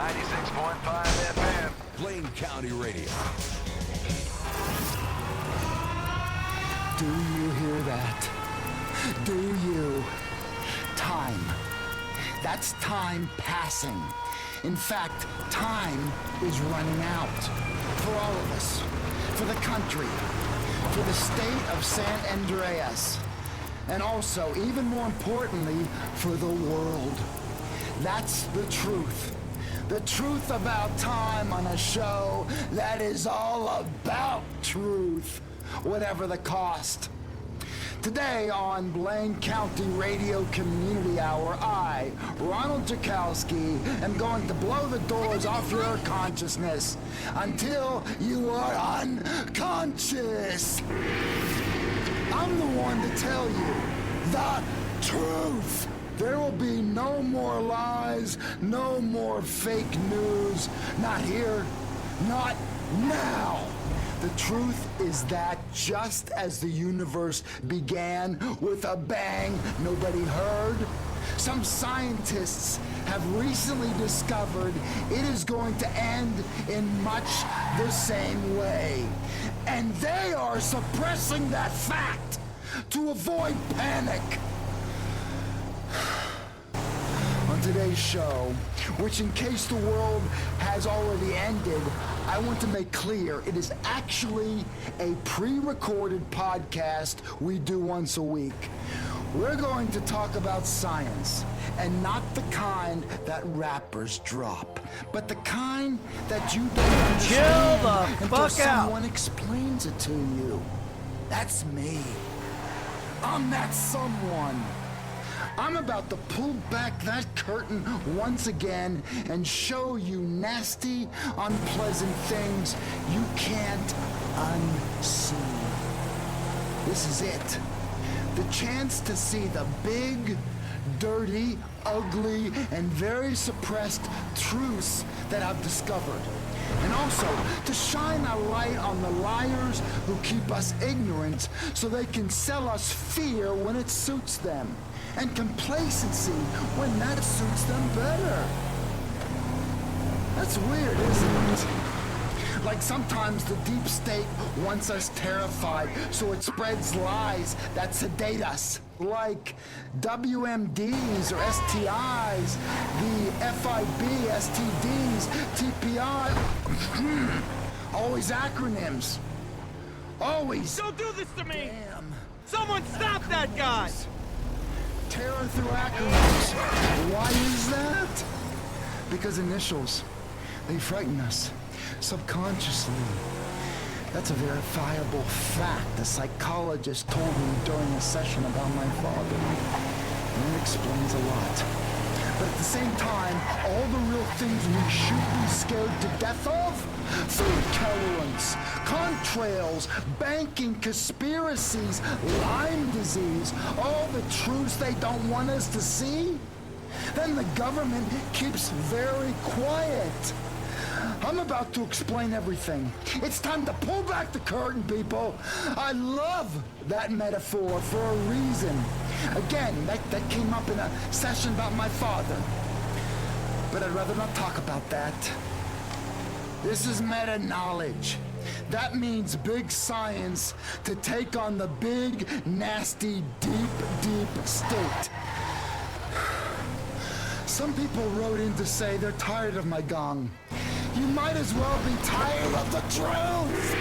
96.5 FM. Blaine County Radio. Do you hear that? Do you? Time. That's time passing. In fact, time is running out. For all of us. For the country. For the state of San Andreas. And also, even more importantly, for the world. That's the truth. The truth about time on a show that is all about truth, whatever the cost. Today on Blaine County Radio Community Hour, I, Ronald Jakowski, am going to blow the doors off your consciousness until you are unconscious. I'm the one to tell you the truth. There will be no more lies, no more fake news. Not here, not now. The truth is that just as the universe began with a bang nobody heard, some scientists have recently discovered it is going to end in much the same way. And they are suppressing that fact to avoid panic. On today's show, which in case the world has already ended, I want to make clear it is actually a pre-recorded podcast we do once a week. We're going to talk about science, and not the kind that rappers drop, but the kind that you don't understand until someone explains it to you. That's me. I'm that someone. I'm about to pull back that curtain once again and show you nasty, unpleasant things you can't unsee. This is it. The chance to see the big, dirty, ugly, and very suppressed truths that I've discovered. And also, to shine a light on the liars who keep us ignorant so they can sell us fear when it suits them. And complacency when that suits them better. That's weird, isn't it? Like sometimes the deep state wants us terrified, so it spreads lies that sedate us. Like WMDs or STIs, the FIB, STDs, TPI. Always acronyms. Always. Don't do this to me! Damn. Someone stop that guy! Terror through acronyms. Why is that? Because initials, they frighten us subconsciously. That's a verifiable fact a psychologist told me during a session about my father. And it explains a lot. But at the same time, all the real things we should be scared to death of? Food tolerance, contrails, banking conspiracies, Lyme disease, all the truths they don't want us to see? Then the government keeps very quiet. I'm about to explain everything. It's time to pull back the curtain, people. I love that metaphor for a reason. Again, that came up in a session about my father. But I'd rather not talk about that. This is meta-knowledge. That means big science to take on the big, nasty, deep state. Some people wrote in to say they're tired of my gong. You might as well be tired of the truth!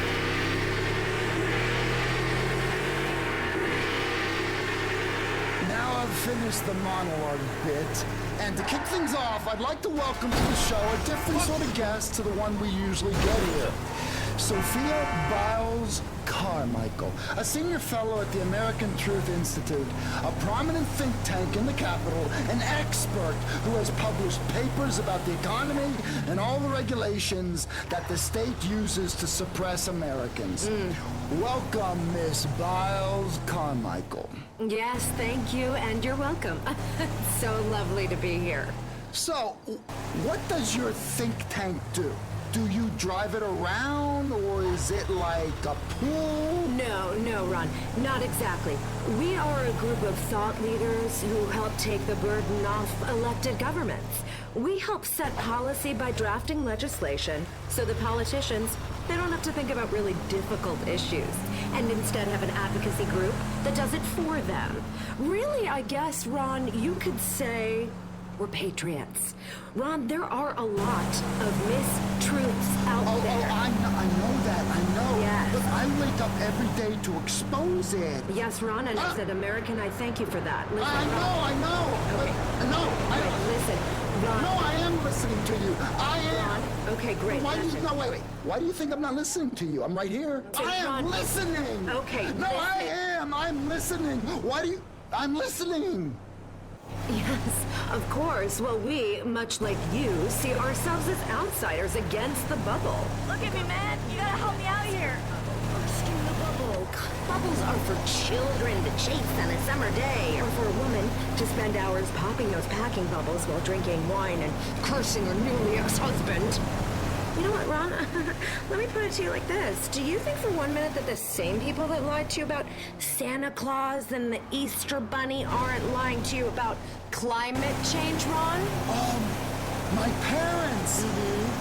Now I've finished the monologue bit, and to kick things off, I'd like to welcome to the show a different sort of guest to the one we usually get here. Sophia Biles Carmichael, a senior fellow at the American Truth Institute, a prominent think tank in the Capitol, an expert who has published papers about the economy and all the regulations that the state uses to suppress Americans. Welcome, Miss Biles Carmichael. Yes, thank you, and you're welcome. It's so lovely to be here. So, what does your think tank do? Do you drive it around, or is it like a pool? No, Ron, not exactly. We are a group of thought leaders who help take the burden off elected governments. We help set policy by drafting legislation so the politicians, they don't have to think about really difficult issues and instead have an advocacy group that does it for them. Really, I guess, Ron, you could say we're patriots. Ron, there are a lot of mistruths out there. I know that, I know. Yes. But I wake up every day to expose it. Yes, Ron, and as an American, I thank you for that. Listen, I Ron. know. Okay. Wait, listen, Ron. No, I am listening to you. I am. Ron, okay, great. Why do you, listen. no, wait. Why do you think I'm not listening to you? I'm right here. So, I am Ron, listening. okay, No, I listen. am. I'm listening. Why do you? I'm listening. Yes, of course. Well, we, much like you, see ourselves as outsiders against the bubble. Look at me, man. You gotta help me out here. Bursting the bubble. Bubbles are for children to chase on a summer day, or for a woman to spend hours popping those packing bubbles while drinking wine and cursing her newly ex-husband. You know what, Ron? Let me put it to you like this. Do you think for 1 minute that the same people that lied to you about Santa Claus and the Easter Bunny aren't lying to you about climate change, Ron? My parents.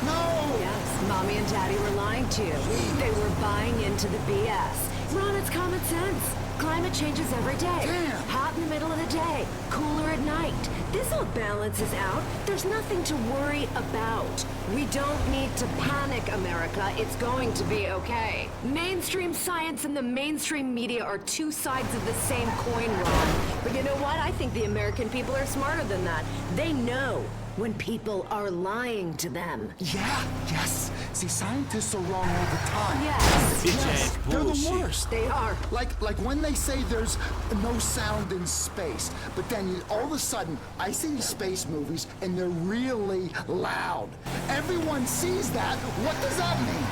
No. Yes, Mommy and Daddy were lying to you. They were buying into the BS. Ron, it's common sense. Climate changes every day. Damn. Hot in the middle of the day, cooler at night. This all balances out. There's nothing to worry about. We don't need to panic, America. It's going to be okay. Mainstream science and the mainstream media are two sides of the same coin, Ron. But you know what? I think the American people are smarter than that. They know when people are lying to them. Yeah. Yes. See, scientists are wrong all the time. Yes. Yes. They're the bullshit. worst. They are. Like when they say there's no sound in space, but then all of a sudden I see these space movies and they're really loud. Everyone sees that. What does that mean?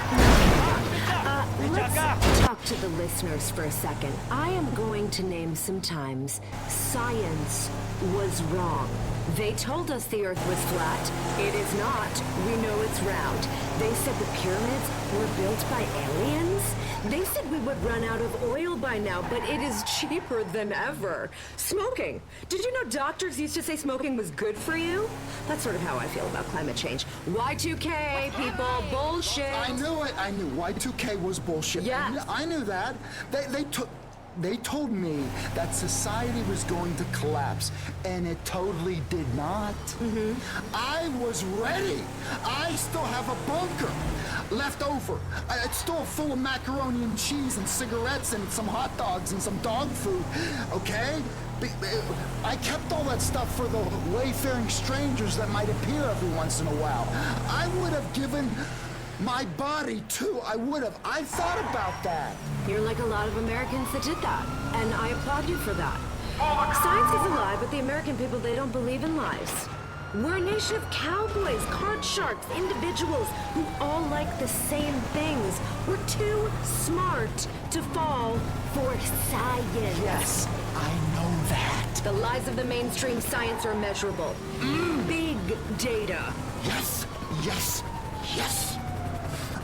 Let's talk to the listeners for a second. I am going to name some times science was wrong. They told us the Earth was flat. It is not. We know it's round. They said the pyramids were built by aliens. They said we would run out of oil by now, but it is cheaper than ever. Smoking. Did you know doctors used to say smoking was good for you? That's sort of how I feel about climate change. Y2K, people, bullshit. I knew it. I knew Y2K was bullshit. Yeah. I knew that. They told me that society was going to collapse, and it totally did not. I was ready. I still have a bunker left over. It's still full of macaroni and cheese and cigarettes and some hot dogs and some dog food, okay? I kept all that stuff for the wayfaring strangers that might appear every once in a while. I would have given my body, too. I would have. I thought about that. You're like a lot of Americans that did that, and I applaud you for that. Science is a lie, but the American people, they don't believe in lies. We're a nation of cowboys, card sharks, individuals who all like the same things. We're too smart to fall for science. Yes, I know that. The lies of the mainstream science are measurable. Big data. Yes, yes, yes.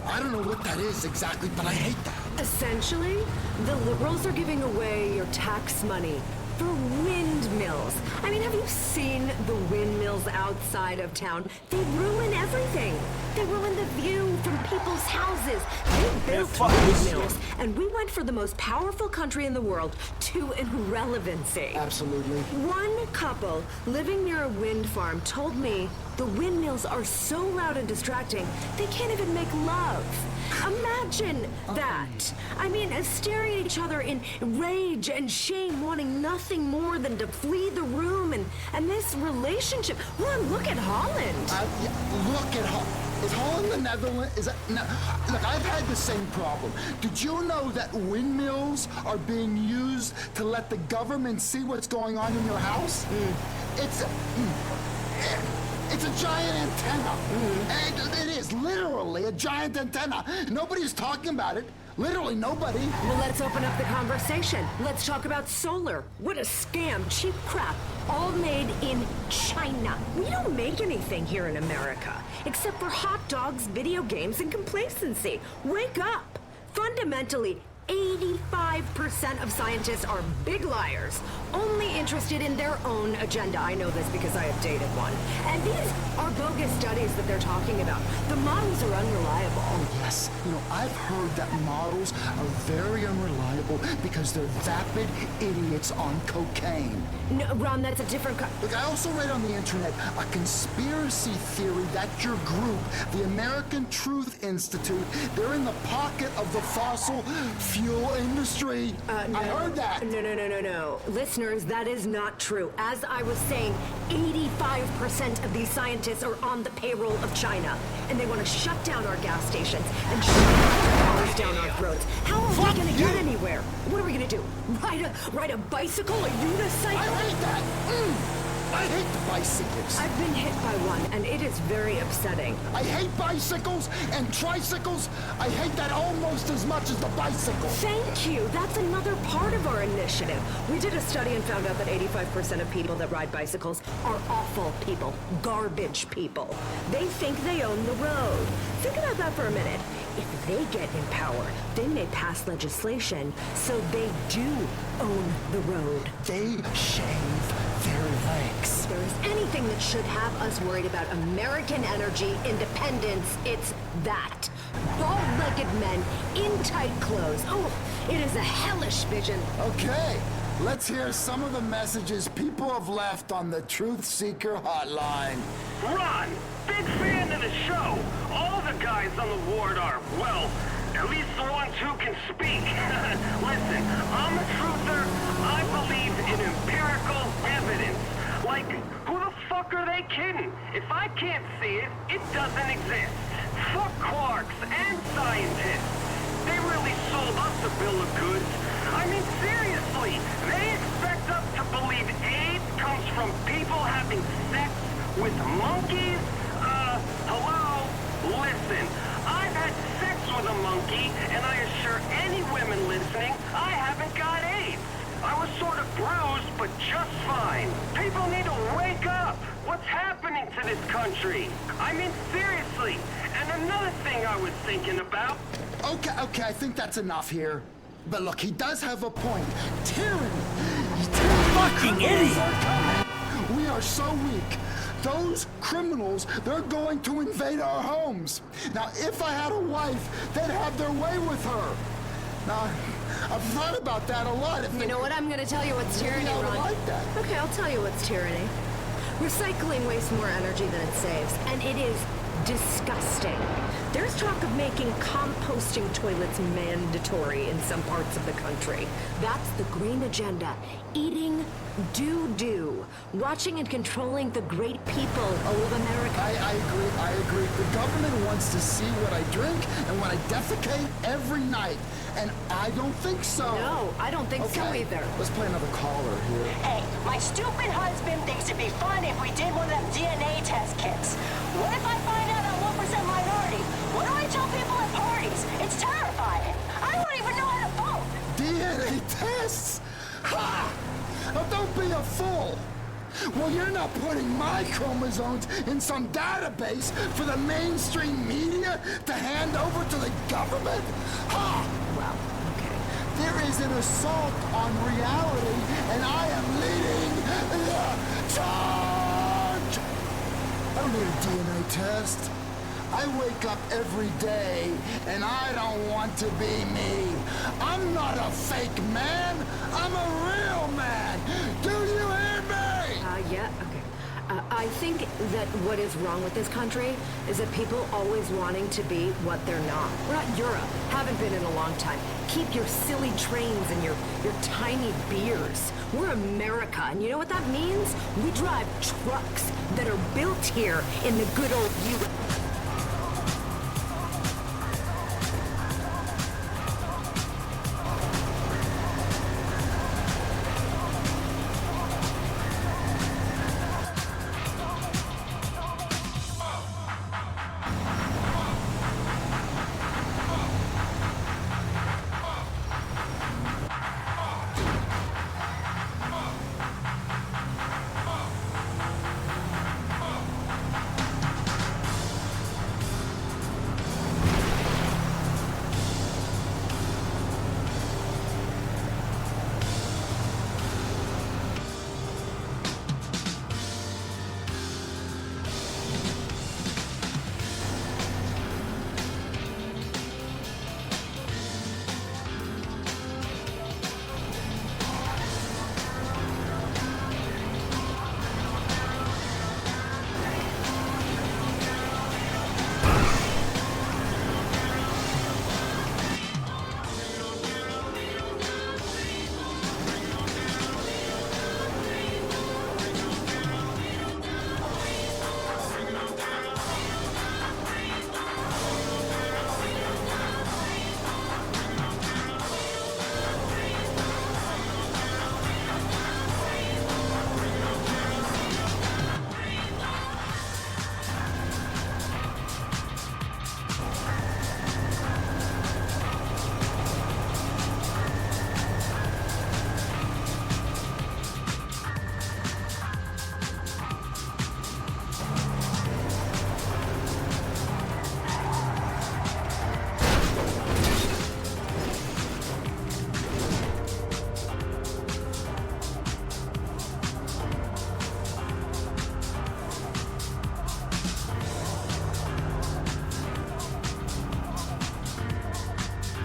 I don't know what that is exactly, but I hate that. Essentially, the liberals are giving away your tax money for windmills. I mean, have you seen the windmills outside of town? They ruin everything. They ruin the view from people's houses. They built fuck this windmills, and we went for the most powerful country in the world to irrelevancy. Absolutely. One couple living near a wind farm told me the windmills are so loud and distracting, they can't even make love. Imagine that. I mean, staring at each other in rage and shame, wanting nothing more than to flee the room and this relationship. Ron, look at Holland. Look at Holland. Is Holland the Netherlands? Is that no? Look, I've had the same problem. Did you know that windmills are being used to let the government see what's going on in your house? It's a giant antenna. And it is literally a giant antenna. Nobody's talking about it. Literally nobody. Well, let's open up the conversation. Let's talk about solar. What a scam, cheap crap, all made in China. We don't make anything here in America, except for hot dogs, video games, and complacency. Wake up! Fundamentally, 85% of scientists are big liars, only interested in their own agenda. I know this because I have dated one. And these are bogus studies that they're talking about. The models are unreliable. Yes, I've heard that models are very unreliable because they're vapid idiots on cocaine. No, Ron, that's a different Look, I also read on the internet a conspiracy theory that your group, the American Truth Institute, they're in the pocket of the fossil fuel industry. No. I heard that. No. Listeners, that is not true. As I was saying, 85% of these scientists are on the payroll of China, and they want to shut down our gas stations and shove cars down our throats. How are we going to get anywhere? What are we going to do? Ride a bicycle, a unicycle? I hate that. I hate the bicycles. I've been hit by one, and it is very upsetting. I hate bicycles and tricycles. I hate that almost as much as the bicycle. Thank you. That's another part of our initiative. We did a study and found out that 85% of people that ride bicycles are awful people, garbage people. They think they own the road. Think about that for a minute. If they get in power, they may pass legislation so they do own the road. They shave their legs. If there is anything that should have us worried about American energy independence, it's that. Bald-legged men in tight clothes. Oh, it is a hellish vision. Okay, let's hear some of the messages people have left on the Truth Seeker hotline. Ron, big fan of the show. All the guys on the ward are, well, at least the ones who can speak. Listen, I'm a truther. I believe in empirical evidence. Like, who the fuck are they kidding? If I can't see it, it doesn't exist. Fuck quarks and scientists. They really sold us a bill of goods. I mean, seriously, they expect us to believe AIDS comes from people having sex with monkeys? Hello? Listen, I've had sex with a monkey, and I assure any women listening, I haven't got AIDS. I was sort of bruised, but just fine. People need to wake up. What's happening to this country? I mean, seriously. And another thing I was thinking about... Okay, I think that's enough here. But look, he does have a point. Tyranny! Fucking idiot! We are so weak. Those criminals, they're going to invade our homes. Now, if I had a wife, they'd have their way with her. Now, I've thought about that a lot. You know what? I'm going to tell you what's tyranny, I would Ron. like that. Okay, I'll tell you what's tyranny. Recycling wastes more energy than it saves, and it is disgusting. There's talk of making composting toilets mandatory in some parts of the country. That's the green agenda. Eating doo-doo. Watching and controlling the great people of America. I agree. The government wants to see what I drink and what I defecate every night. And I don't think so. No, I don't think so either. Let's play another caller here. Hey, my stupid husband thinks it'd be fun if we did one of them DNA test kits. What if I find out I'm 1% minority? What do I tell people at parties? It's terrifying. I don't even know how to vote. DNA tests? Ha! Now don't be a fool. Well, you're not putting my chromosomes in some database for the mainstream media to hand over to the government? Ha! Well, okay. There is an assault on reality, and I am leading the charge! I don't need a DNA test. I wake up every day, and I don't want to be me. I'm not a fake man. I'm a real man. Do you hear me? Yeah, okay. I think that what is wrong with this country is that people always wanting to be what they're not. We're not Europe. Haven't been in a long time. Keep your silly trains and your tiny beers. We're America, and you know what that means? We drive trucks that are built here in the good old U.S.